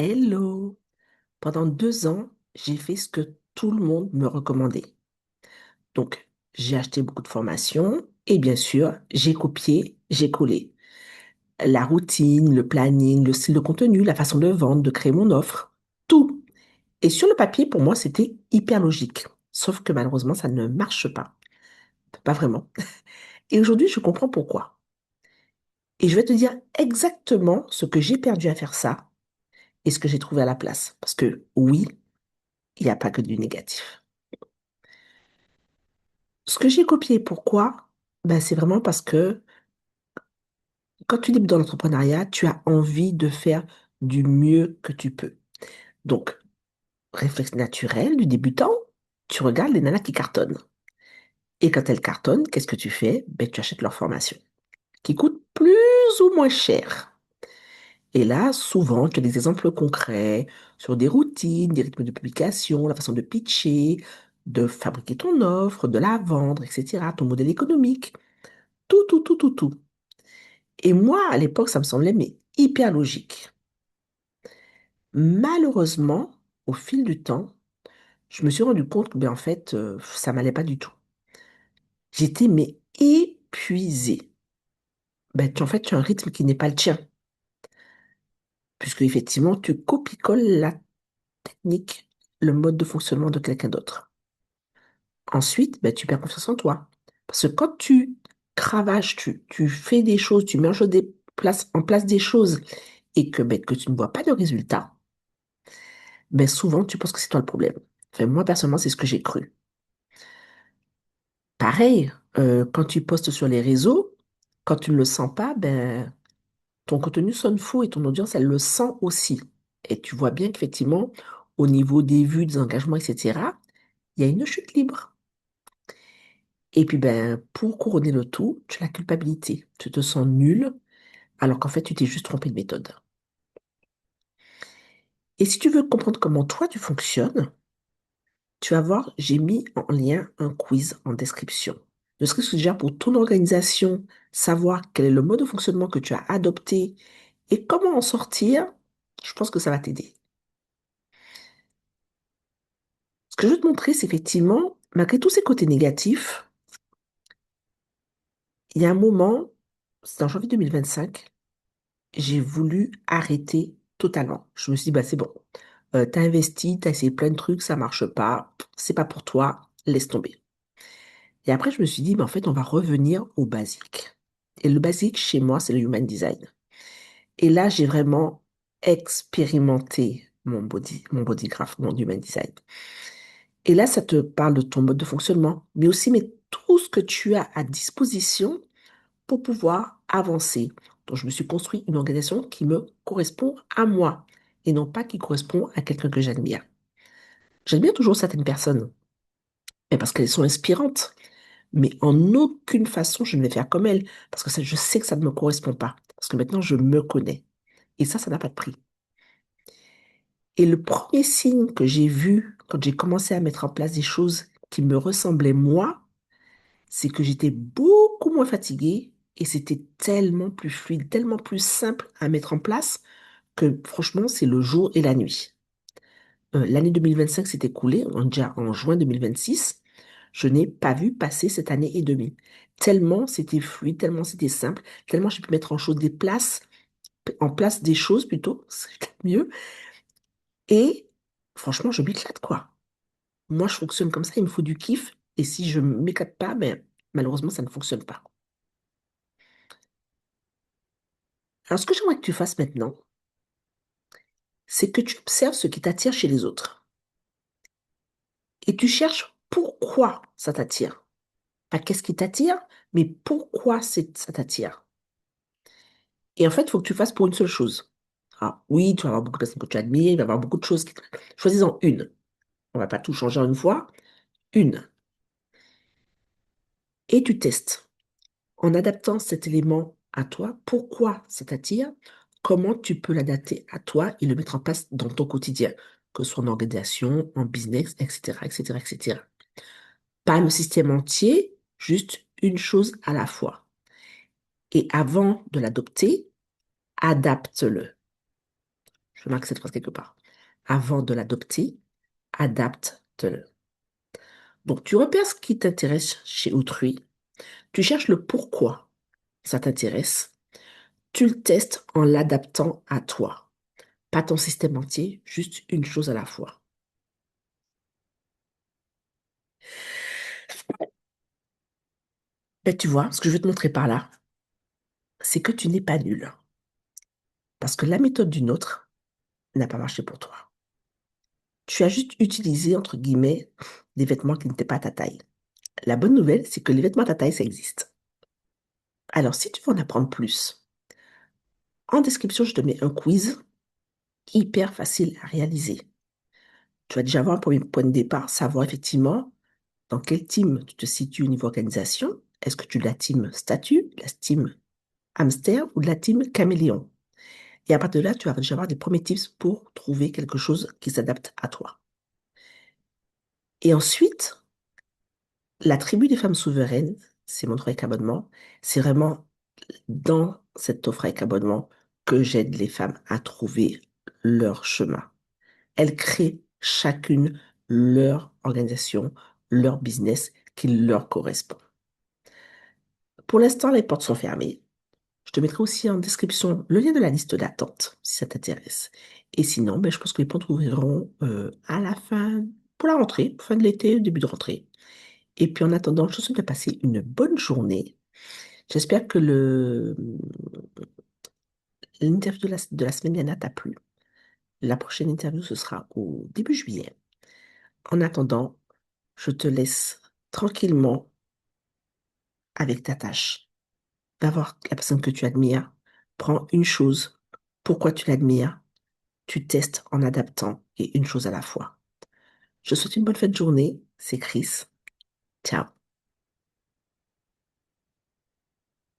Hello! Pendant 2 ans, j'ai fait ce que tout le monde me recommandait. Donc, j'ai acheté beaucoup de formations et bien sûr, j'ai copié, j'ai collé. La routine, le planning, le style de contenu, la façon de vendre, de créer mon offre, tout. Et sur le papier, pour moi, c'était hyper logique. Sauf que malheureusement, ça ne marche pas. Pas vraiment. Et aujourd'hui, je comprends pourquoi. Et je vais te dire exactement ce que j'ai perdu à faire ça et ce que j'ai trouvé à la place. Parce que oui, il n'y a pas que du négatif. Ce que j'ai copié, pourquoi? Ben, c'est vraiment parce que quand tu débutes dans l'entrepreneuriat, tu as envie de faire du mieux que tu peux. Donc, réflexe naturel du débutant, tu regardes les nanas qui cartonnent. Et quand elles cartonnent, qu'est-ce que tu fais? Ben, tu achètes leur formation, qui coûte plus ou moins cher. Et là, souvent, tu as des exemples concrets sur des routines, des rythmes de publication, la façon de pitcher, de fabriquer ton offre, de la vendre, etc., ton modèle économique. Tout, tout, tout, tout, tout. Et moi, à l'époque, ça me semblait mais hyper logique. Malheureusement, au fil du temps, je me suis rendu compte que, ben, en fait, ça m'allait pas du tout. J'étais mais épuisée. Ben, en fait, tu as un rythme qui n'est pas le tien, puisque effectivement, tu copies-colles la technique, le mode de fonctionnement de quelqu'un d'autre. Ensuite, ben, tu perds confiance en toi. Parce que quand tu cravaches, tu fais des choses, tu mets en place des choses et que, ben, que tu ne vois pas de résultat, ben souvent, tu penses que c'est toi le problème. Enfin, moi, personnellement, c'est ce que j'ai cru. Pareil, quand tu postes sur les réseaux, quand tu ne le sens pas, ben, ton contenu sonne faux et ton audience, elle le sent aussi. Et tu vois bien qu'effectivement, au niveau des vues, des engagements, etc., il y a une chute libre. Et puis, ben, pour couronner le tout, tu as la culpabilité. Tu te sens nul, alors qu'en fait, tu t'es juste trompé de méthode. Et si tu veux comprendre comment toi, tu fonctionnes, tu vas voir, j'ai mis en lien un quiz en description. Ne serait-ce que déjà pour ton organisation, savoir quel est le mode de fonctionnement que tu as adopté et comment en sortir, je pense que ça va t'aider. Ce que je veux te montrer, c'est effectivement, malgré tous ces côtés négatifs, il y a un moment, c'est en janvier 2025, j'ai voulu arrêter totalement. Je me suis dit, bah, c'est bon. T'as investi, t'as essayé plein de trucs, ça marche pas, c'est pas pour toi, laisse tomber. Et après, je me suis dit, mais en fait, on va revenir au basique. Et le basique, chez moi, c'est le human design. Et là, j'ai vraiment expérimenté mon body graph, mon human design. Et là, ça te parle de ton mode de fonctionnement, mais aussi mais tout ce que tu as à disposition pour pouvoir avancer. Donc, je me suis construit une organisation qui me correspond à moi et non pas qui correspond à quelqu'un que j'admire. J'admire toujours certaines personnes, mais parce qu'elles sont inspirantes. Mais en aucune façon, je ne vais faire comme elles, parce que ça, je sais que ça ne me correspond pas, parce que maintenant, je me connais. Et ça n'a pas de prix. Et le premier signe que j'ai vu quand j'ai commencé à mettre en place des choses qui me ressemblaient moi, c'est que j'étais beaucoup moins fatiguée et c'était tellement plus fluide, tellement plus simple à mettre en place que franchement, c'est le jour et la nuit. L'année 2025 s'est écoulée, on est déjà en juin 2026. Je n'ai pas vu passer cette année et demie. Tellement c'était fluide, tellement c'était simple, tellement j'ai pu mettre en place des choses plutôt, c'est peut-être mieux. Et franchement, je m'éclate, quoi. Moi, je fonctionne comme ça, il me faut du kiff. Et si je ne m'éclate pas, ben, malheureusement, ça ne fonctionne pas. Alors, ce que j'aimerais que tu fasses maintenant, c'est que tu observes ce qui t'attire chez les autres. Et tu cherches pourquoi ça t'attire. Pas qu'est-ce qui t'attire, mais pourquoi ça t'attire. Et en fait, il faut que tu fasses pour une seule chose. Ah, oui, tu vas avoir beaucoup de personnes que tu admires, il va y avoir beaucoup de choses. Choisis-en une. On va pas tout changer en une fois. Une. Et tu testes. En adaptant cet élément à toi, pourquoi ça t'attire, comment tu peux l'adapter à toi et le mettre en place dans ton quotidien, que ce soit en organisation, en business, etc., etc., etc. Pas le système entier, juste une chose à la fois. Et avant de l'adopter, adapte-le. Je marque cette phrase quelque part. Avant de l'adopter, adapte-le. Donc, tu repères ce qui t'intéresse chez autrui. Tu cherches le pourquoi ça t'intéresse. Tu le testes en l'adaptant à toi. Pas ton système entier, juste une chose à la fois. Et tu vois, ce que je veux te montrer par là, c'est que tu n'es pas nul. Parce que la méthode d'une autre n'a pas marché pour toi. Tu as juste utilisé, entre guillemets, des vêtements qui n'étaient pas à ta taille. La bonne nouvelle, c'est que les vêtements à ta taille, ça existe. Alors, si tu veux en apprendre plus, en description, je te mets un quiz hyper facile à réaliser. Tu vas déjà avoir un premier point de départ, savoir effectivement dans quel team tu te situes au niveau organisation. Est-ce que tu es de la team statut, de la team hamster ou de la team caméléon? Et à partir de là, tu vas déjà avoir des premiers tips pour trouver quelque chose qui s'adapte à toi. Et ensuite, la tribu des femmes souveraines, c'est mon offre avec abonnement. C'est vraiment dans cette offre avec abonnement que j'aide les femmes à trouver leur chemin. Elles créent chacune leur organisation, leur business qui leur correspond. Pour l'instant, les portes sont fermées. Je te mettrai aussi en description le lien de la liste d'attente si ça t'intéresse. Et sinon, ben, je pense que les portes ouvriront à la fin, pour la rentrée, fin de l'été, début de rentrée. Et puis en attendant, je te souhaite de passer une bonne journée. J'espère que l'interview de la semaine dernière t'a plu. La prochaine interview, ce sera au début juillet. En attendant, je te laisse tranquillement avec ta tâche. Va voir la personne que tu admires. Prends une chose. Pourquoi tu l'admires? Tu testes en adaptant et une chose à la fois. Je te souhaite une bonne fin de journée. C'est Chris. Ciao.